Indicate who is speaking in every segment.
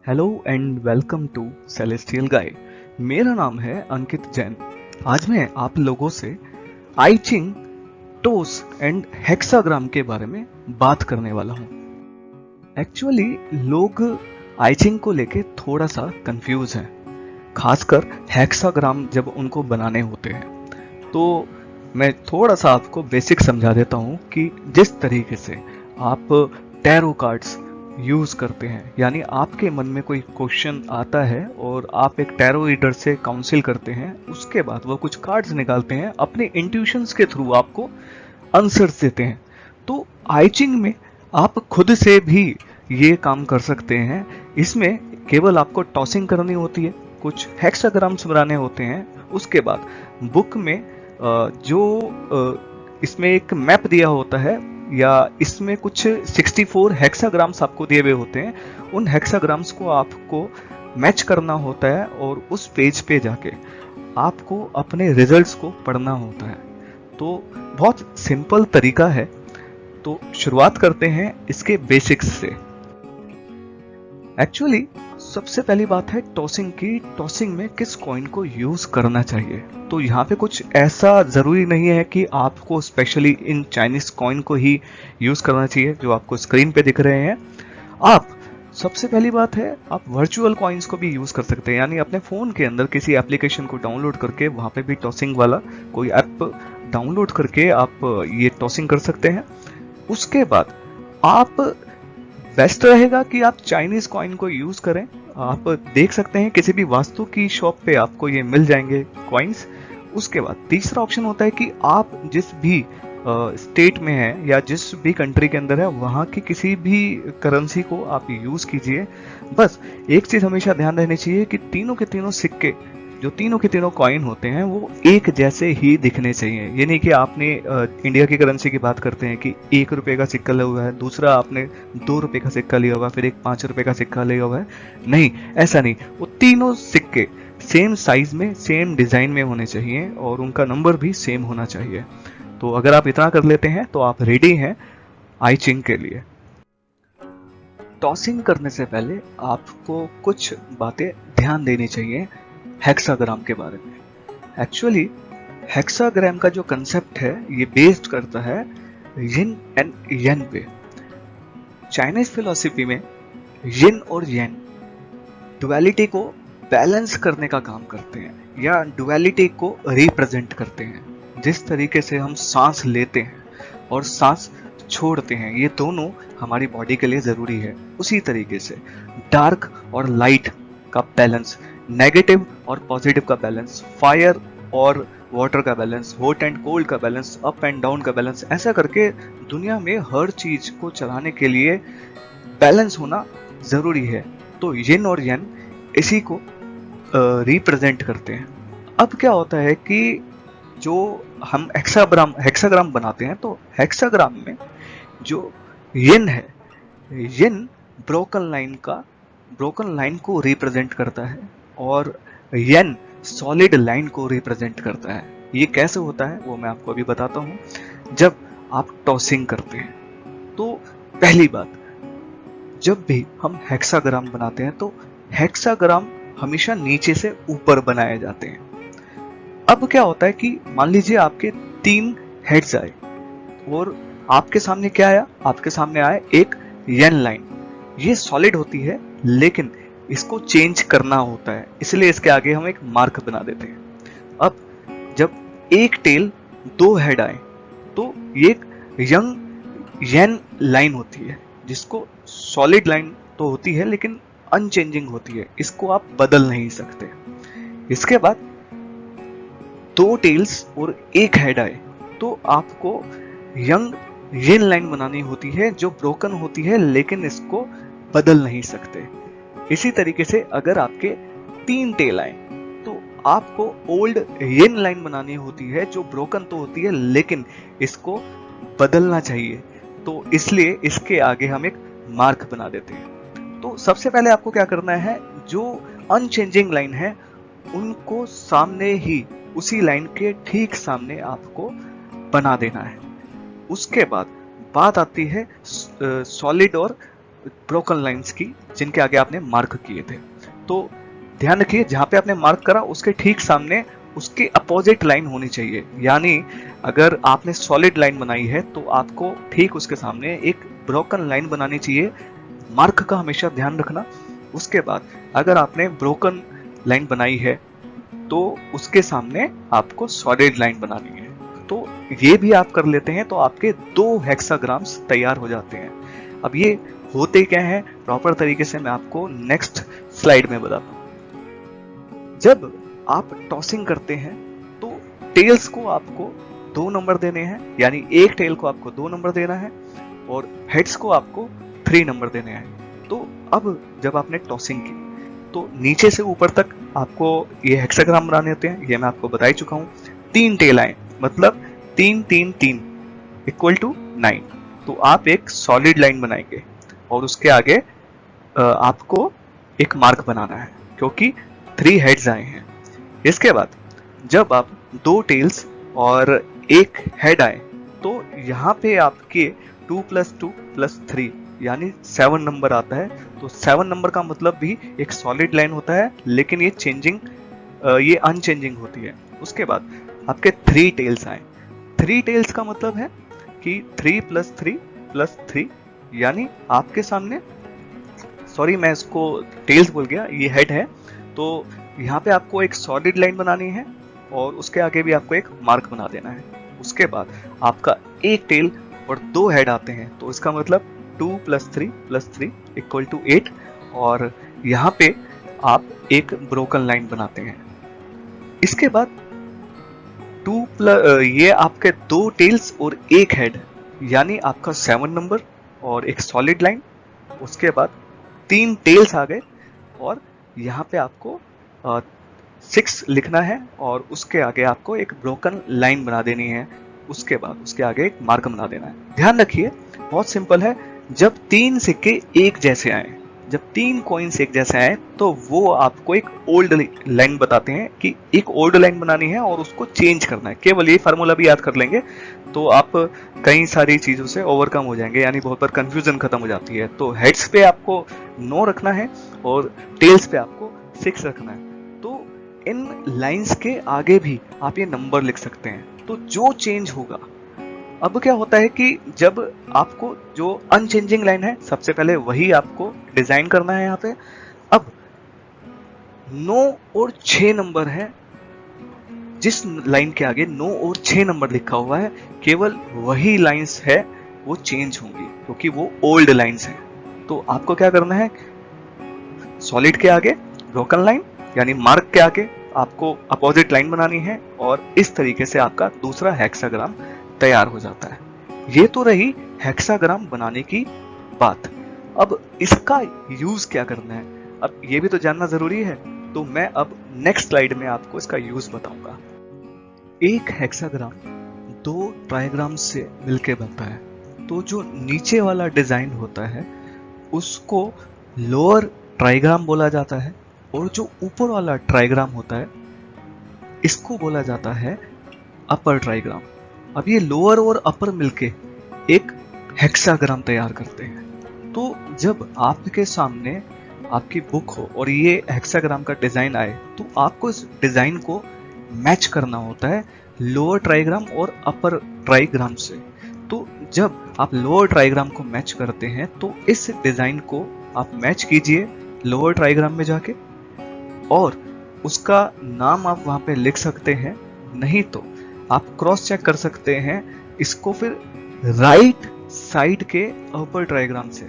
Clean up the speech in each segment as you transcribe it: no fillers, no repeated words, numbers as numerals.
Speaker 1: Hello and welcome to celestial guide. मेरा नाम है अंकित जैन। आज मैं आप लोगों से आई चिंग, टोस एंड हेक्साग्राम के बारे में बात करने वाला हूँ। एक्चुअली लोग आई चिंग को लेके थोड़ा सा कंफ्यूज हैं, खासकर हेक्साग्राम जब उनको बनाने होते हैं। तो मैं थोड़ा सा आपको बेसिक समझा देता हूँ कि जिस तरीके से आप टैरो कार्ड्स यूज करते हैं, यानी आपके मन में कोई क्वेश्चन आता है और आप एक टैरो रीडर से काउंसिल करते हैं, उसके बाद वो कुछ कार्ड्स निकालते हैं, अपने इंट्यूशंस के थ्रू आपको आंसर्स देते हैं। तो आई चिंग में आप खुद से भी ये काम कर सकते हैं। इसमें केवल आपको टॉसिंग करनी होती है, कुछ हेक्साग्राम्स बनाने होते हैं। उसके बाद बुक में इसमें एक मैप दिया होता है, या इसमें कुछ 64 हेक्साग्राम्स आपको दिए हुए होते हैं। उन हेक्साग्राम्स को आपको मैच करना होता है और उस पेज पे जाके आपको अपने रिजल्ट्स को पढ़ना होता है। तो बहुत सिंपल तरीका है। तो शुरुआत करते हैं इसके बेसिक्स से। एक्चुअली सबसे पहली बात है टॉसिंग की। टॉसिंग में किस कॉइन को यूज करना चाहिए, तो यहाँ पे कुछ ऐसा जरूरी नहीं है कि आपको स्पेशली इन चाइनीज कॉइन को ही यूज करना चाहिए जो आपको स्क्रीन पे दिख रहे हैं। आप सबसे पहली बात है, आप वर्चुअल कॉइन्स को भी यूज कर सकते हैं, यानी अपने फोन के अंदर किसी एप्लीकेशन को डाउनलोड करके वहां पे भी टॉसिंग वाला कोई ऐप डाउनलोड करके आप ये टॉसिंग कर सकते हैं। उसके बाद आप बेस्ट रहेगा कि आप चाइनीज कॉइन को यूज करें। आप देख सकते हैं किसी भी वास्तु की शॉप पे आपको ये मिल जाएंगे कॉइन्स। उसके बाद तीसरा ऑप्शन होता है कि आप जिस भी स्टेट में है या जिस भी कंट्री के अंदर है, वहां की किसी भी करेंसी को आप यूज कीजिए। बस एक चीज हमेशा ध्यान रहनी चाहिए कि तीनों के तीनों सिक्के, जो तीनों के तीनों कॉइन होते हैं, वो एक जैसे ही दिखने चाहिए। ये नहीं कि आपने इंडिया की करेंसी की बात करते हैं कि 1 रुपए का सिक्का लिया हुआ है, दूसरा आपने 2 रुपए का सिक्का लिया हुआ है, फिर एक 5 रुपए का सिक्का लिया हुआ है। नहीं, ऐसा नहीं। वो तीनों सिक्के सेम साइज में, सेम डिजाइन में होने चाहिए और उनका नंबर भी सेम होना चाहिए। तो अगर आप इतना कर लेते हैं तो आप रेडी हैं आई चिंग के लिए। टॉसिंग करने से पहले आपको कुछ बातें ध्यान देनी चाहिए हेक्साग्राम के बारे में। एक्चुअली हेक्साग्राम का जो कंसेप्ट है ये बेस्ड करता है यिन एंड यन पे। चाइनीज फिलॉसफी में यिन और यन डुअलिटी को बैलेंस करने का काम करते हैं, या डुअलिटी को रिप्रेजेंट करते हैं। जिस तरीके से हम सांस लेते हैं और सांस छोड़ते हैं, ये दोनों हमारी बॉडी के लिए जरूरी है। उसी तरीके से डार्क और लाइट का बैलेंस, नेगेटिव और पॉजिटिव का बैलेंस, फायर और वाटर का बैलेंस, हॉट एंड कोल्ड का बैलेंस, अप एंड डाउन का बैलेंस, ऐसा करके दुनिया में हर चीज को चलाने के लिए बैलेंस होना जरूरी है। तो यिन और यन इसी को रिप्रेजेंट करते हैं। अब क्या होता है कि जो हम हेक्साग्राम बनाते हैं, तो हेक्साग्राम में जो यिन है, यिन ब्रोकन लाइन को रिप्रेजेंट करता है और यन सॉलिड लाइन को रिप्रेजेंट करता है। ये कैसे होता है वो मैं आपको अभी बताता हूं। जब आप टॉसिंग करते हैं, तो पहली बात, जब भी हम हेक्साग्राम बनाते हैं तो हेक्साग्राम हमेशा नीचे से ऊपर बनाए जाते हैं। अब क्या होता है कि मान लीजिए आपके 3 हेड्स आए और आपके सामने क्या आया, आपके सामने आया एक यन लाइन। ये सॉलिड होती है, लेकिन इसको चेंज करना होता है, इसलिए इसके आगे हम एक मार्क बना देते हैं। अब जब एक टेल 2 हेड आए, तो ये एक यंग यन लाइन होती है, जिसको सॉलिड लाइन तो होती है लेकिन अनचेंजिंग होती है, इसको आप बदल नहीं सकते। इसके बाद 2 टेल्स और एक हेड आए, तो आपको यंग यिन लाइन बनानी होती है जो ब्रोकन होती है, लेकिन इसको बदल नहीं सकते। इसी तरीके से अगर आपके 3 टेल आए, तो आपको ओल्ड यिन लाइन बनानी होती है जो ब्रोकन तो होती है, लेकिन इसको बदलना चाहिए। तो इसलिए इसके आगे हम एक मार्क बना देते हैं। तो सबसे पहले आपको क्या करना है, जो अनचेंजिंग लाइन है उनको सामने ही, उसी लाइन के ठीक सामने आपको बना देना है। उसके बाद बात आती है सॉलिड और ब्रोकन लाइंस की जिनके आगे आपने मार्क किए थे। तो ध्यान रखिए, जहां पे आपने मार्क करा उसके ठीक सामने उसके अपोजिट लाइन होनी चाहिए। यानी अगर आपने सॉलिड लाइन बनाई है तो आपको ठीक उसके सामने एक ब्रोकन लाइन बनानी चाहिए। मार्क का हमेशा ध्यान रखना। उसके बाद अगर आपने ब्रोकन लाइन बनाई है तो उसके सामने आपको सॉलिड लाइन बनानी है। तो ये भी आप कर लेते हैं तो आपके 2 हेक्साग्राम्स तैयार हो जाते हैं। अब ये होते क्या है प्रॉपर तरीके से मैं आपको नेक्स्ट स्लाइड में बताता हूं। जब आप टॉसिंग करते हैं तो टेल्स को आपको 2 नंबर देने हैं, यानी एक टेल को आपको 2 नंबर देना है और हेड्स को आपको 3 नंबर देने हैं। तो अब जब आपने टॉसिंग की तो नीचे से ऊपर तक आपको ये हेक्साग्राम बनाने होते हैं, ये मैं आपको बता ही चुका हूं। 3 टेल आए मतलब 3 3 3 इक्वल टू 9। तो आप एक सॉलिड लाइन बनाएंगे और उसके आगे आपको एक मार्क बनाना है क्योंकि 3 हेड्स आए हैं। इसके बाद जब आप 2 टेल्स और एक हेड आए तो यहाँ पे आपके 2 + 2 + 3 यानी 7 नंबर आता है। तो 7 नंबर का मतलब भी एक सॉलिड लाइन होता है, लेकिन ये अनचेंजिंग होती है। उसके बाद आपके 3 टेल्स आए। 3 टेल्स का मतलब है कि 3 + 3 + 3 यानी आपके सामने, सॉरी मैं इसको टेल्स बोल गया, ये हेड है। तो यहाँ पे आपको एक सॉलिड लाइन बनानी है और उसके आगे भी आपको एक मार्क बना देना है। उसके बाद आपका एक टेल और 2 हेड आते हैं तो इसका मतलब 2 + 3 + 3 = 8 और यहाँ पे आप एक ब्रोकन लाइन बनाते हैं। इसके बाद ये आपके 2 टेल्स और एक हेड यानी आपका 7 नंबर और एक सॉलिड लाइन। उसके बाद 3 टेल्स आ गए और यहाँ पे आपको 6 लिखना है और उसके आगे आपको एक ब्रोकन लाइन बना देनी है। उसके बाद उसके आगे एक मार्क बना देना है। ध्यान रखिए बहुत सिंपल है। जब 3 सिक्के एक जैसे आए, जब 3 कॉइन्स एक जैसे आए तो वो आपको एक ओल्ड लाइन बताते हैं कि एक ओल्ड लाइन बनानी है और उसको चेंज करना है। केवल ये फार्मूला भी याद कर लेंगे तो आप कई सारी चीजों से ओवरकम हो जाएंगे, यानी बहुत बार कंफ्यूजन खत्म हो जाती है। तो हेड्स पे आपको 9 रखना है और टेल्स पे आपको 6 रखना है। तो इन लाइंस के आगे भी आप ये नंबर लिख सकते हैं। तो जो चेंज होगा, अब क्या होता है कि जब आपको जो अनचेंजिंग लाइन है सबसे पहले वही आपको डिजाइन करना है यहाँ पे। अब 9 और 6 नंबर है, जिस लाइन के आगे 9 और 6 नंबर लिखा हुआ है केवल वही लाइंस है वो चेंज होंगी क्योंकि वो ओल्ड लाइंस हैं। तो आपको क्या करना है, सॉलिड के आगे ब्रोकन लाइन यानी मार्क के आगे आपको अपोजिट लाइन बनानी है और इस तरीके से आपका दूसरा हेक्साग्राम तैयार हो जाता है। ये तो रही हेक्साग्राम बनाने की बात। अब इसका यूज क्या करना है, अब ये भी तो जानना जरूरी है। तो मैं अब नेक्स्ट स्लाइड में आपको इसका यूज बताऊंगा। एक हेक्साग्राम 2 ट्राइग्राम से मिलके बनता है। तो जो नीचे वाला डिजाइन होता है उसको लोअर ट्राइग्राम बोला जाता है और जो ऊपर वाला ट्राइग्राम होता है इसको बोला जाता है अपर ट्राइग्राम। अब ये लोअर और अपर मिलके एक हेक्साग्राम तैयार करते हैं। तो जब आपके सामने आपकी बुक हो और ये हेक्साग्राम का डिजाइन आए तो आपको इस डिजाइन को मैच करना होता है लोअर ट्राइग्राम और अपर ट्राइग्राम से। तो जब आप लोअर ट्राइग्राम को मैच करते हैं तो इस डिजाइन को आप मैच कीजिए लोअर ट्राइग्राम में जाके और उसका नाम आप वहां पे लिख सकते हैं। नहीं तो आप क्रॉस चेक कर सकते हैं इसको फिर राइट साइड के अपर ट्राइग्राम से।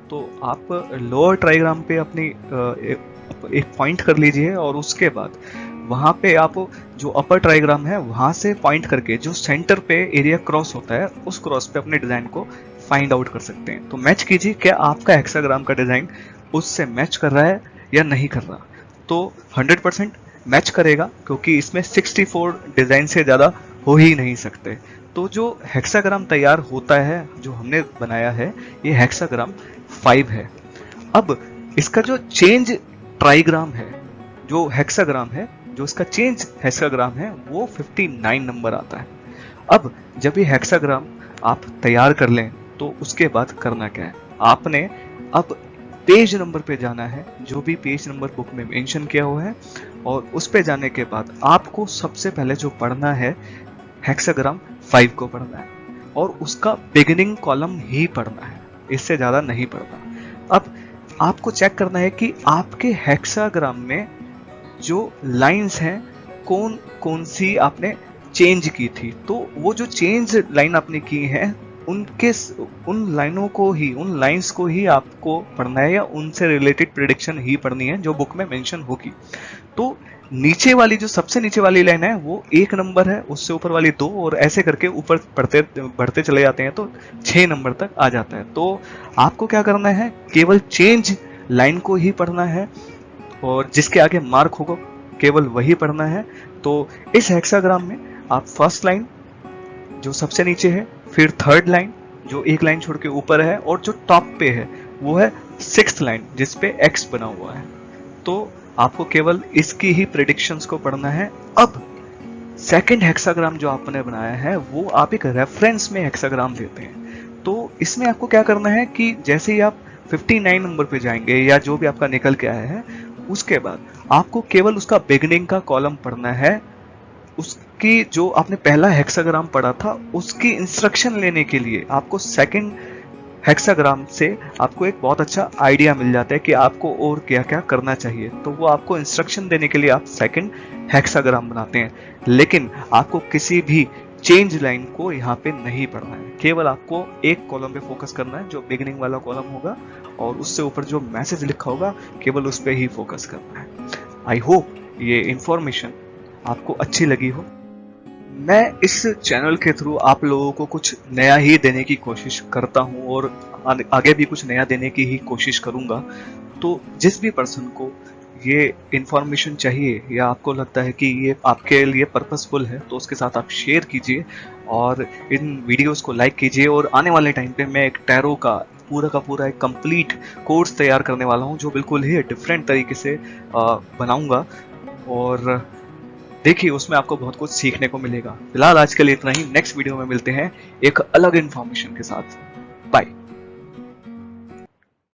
Speaker 1: तो आप लोअर ट्राइग्राम पे अपनी एक पॉइंट कर लीजिए और उसके बाद वहां पे आप जो अपर ट्राइग्राम है वहां से पॉइंट करके जो सेंटर पे एरिया क्रॉस होता है उस क्रॉस पे अपने डिजाइन को फाइंड आउट कर सकते हैं। तो मैच कीजिए क्या आपका हेक्साग्राम का डिजाइन उससे मैच कर रहा है या नहीं कर रहा। तो 100% मैच करेगा क्योंकि इसमें 64 डिजाइन से ज्यादा हो ही नहीं सकते। तो जो हेक्साग्राम तैयार होता है जो हमने बनाया है ये हेक्साग्राम 5 है। अब इसका जो चेंज ट्राइग्राम है, जो हेक्साग्राम है, जो इसका चेंज हेक्साग्राम है वो 59 नंबर आता है। अब जब ये हेक्साग्राम आप तैयार कर लें तो उसके बाद करना क्या है, आपने अब पेज नंबर पे जाना है, जो भी पेज नंबर बुक में मेंशन किया हुआ है, और उस पे जाने के बाद आपको सबसे पहले जो पढ़ना है हेक्साग्राम 5 को पढ़ना है, और उसका बिगिनिंग कॉलम ही पढ़ना है, इससे ज्यादा नहीं पढ़ना। अब आपको चेक करना है कि आपके हेक्साग्राम में जो लाइंस हैं कौन कौन सी आपने चेंज की थी। तो वो जो चेंज लाइन आपने की है उन लाइनों को ही, उन लाइंस को ही आपको पढ़ना है, या उनसे रिलेटेड प्रिडिक्शन ही पढ़नी है जो बुक में मेंशन होगी। तो नीचे वाली, जो सबसे नीचे वाली लाइन है वो 1 नंबर है, उससे ऊपर वाली 2, और ऐसे करके ऊपर बढ़ते चले जाते हैं तो 6 नंबर तक आ जाता है। तो आपको क्या करना है, केवल चेंज लाइन को ही पढ़ना है, और जिसके आगे मार्क होगा केवल वही पढ़ना है। तो इस हेक्साग्राम में आप फर्स्ट लाइन जो सबसे नीचे है, फिर थर्ड लाइन जो एक लाइन छोड़ के ऊपर है, और जो टॉप पे है वो है सिक्स्थ लाइन जिसपे एक्स बना हुआ है। तो आपको केवल इसकी ही प्रेडिक्शंस को पढ़ना है। अब सेकंड हेक्साग्राम जो आपने बनाया है वो आप एक रेफरेंस में हेक्साग्राम देते हैं। तो इसमें आपको क्या करना है कि जैसे ही आप 59 नंबर पे जाएंगे या जो भी आपका निकल के आया है, उसके बाद आपको केवल उसका बिगिनिंग का कॉलम पढ़ना है। उसकी जो आपने पहला हेक्साग्राम पढ़ा था उसकी इंस्ट्रक्शन लेने के लिए आपको सेकंड हेक्साग्राम से आपको एक बहुत अच्छा आइडिया मिल जाता है कि आपको और क्या क्या करना चाहिए। तो वो आपको इंस्ट्रक्शन देने के लिए आप सेकंड हेक्साग्राम बनाते हैं, लेकिन आपको किसी भी चेंज लाइन को यहाँ पे नहीं पढ़ना है। केवल आपको एक कॉलम पे फोकस करना है जो बिगिनिंग वाला कॉलम होगा, और उससे ऊपर जो मैसेज लिखा होगा केवल उस पे ही फोकस करना है। आई होप ये इंफॉर्मेशन आपको अच्छी लगी हो। मैं इस चैनल के थ्रू आप लोगों को कुछ नया ही देने की कोशिश करता हूं, और आगे भी कुछ नया देने की ही कोशिश करूंगा। तो जिस भी पर्सन को ये इंफॉर्मेशन चाहिए या आपको लगता है कि ये आपके लिए पर्पसफुल है, तो उसके साथ आप शेयर कीजिए और इन वीडियोस को लाइक कीजिए। और आने वाले टाइम पे मैं एक टैरो का पूरा एक कंप्लीट कोर्स तैयार करने वाला हूं, जो बिल्कुल ही डिफरेंट तरीके से बनाऊंगा, और देखिए उसमें आपको बहुत कुछ सीखने को मिलेगा। फिलहाल आज के लिए इतना ही, नेक्स्ट वीडियो में मिलते हैं एक अलग इन्फॉर्मेशन के साथ। बाय।